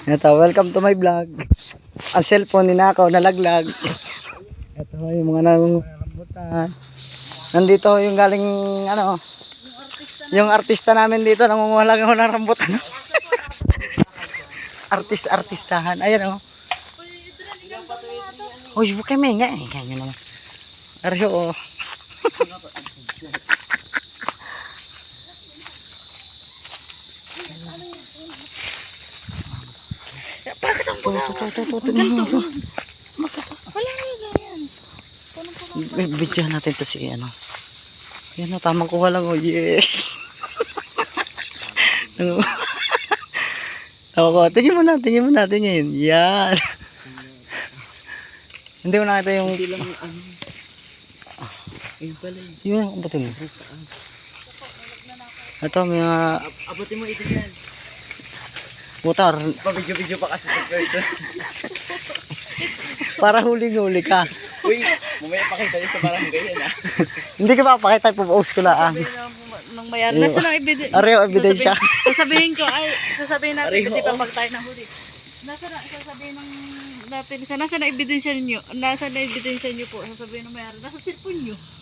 Ito, welcome to my vlog. Ang cellphone ninakaw, nalaglag. Ito yung mga nangungutan. Nandito yung galing ano, yung artista namin dito, nangunguha lang ako ng rambutan. Artistahan. Ayan oh. Uy, huwag kayo may nga. Ganyan naman. Aryo oh. Bakit ang Ito. wala nga yan. Bidyohan natin to si ano. Yan o, tamang kuha lang o. Yeah. Ako, tingin mo na, tingin. Yan. Hindi mo nakita yung... Hindi lang ano. Ayun pala yun. Yun, abutin mo. Ito, may mga... Abutin mo ito yan. Motor. Pabidyo-bidyo pa kasi sa person. Para huling-huli ka. Uy, mamaya pakita niyo sa barangay yan ah. Hindi ka papakita, ipopost ko lang. Sabihin ng bayan. Nasa lang ebidensya. Areo, ebidensya. Sasabihin ko, sasabihin natin, Areho, hindi pa pag tayo nahuli. Sasabihin ng natin, nasa na ebidensya niyo po, sasabihin ng mayari, nasa cellphone niyo.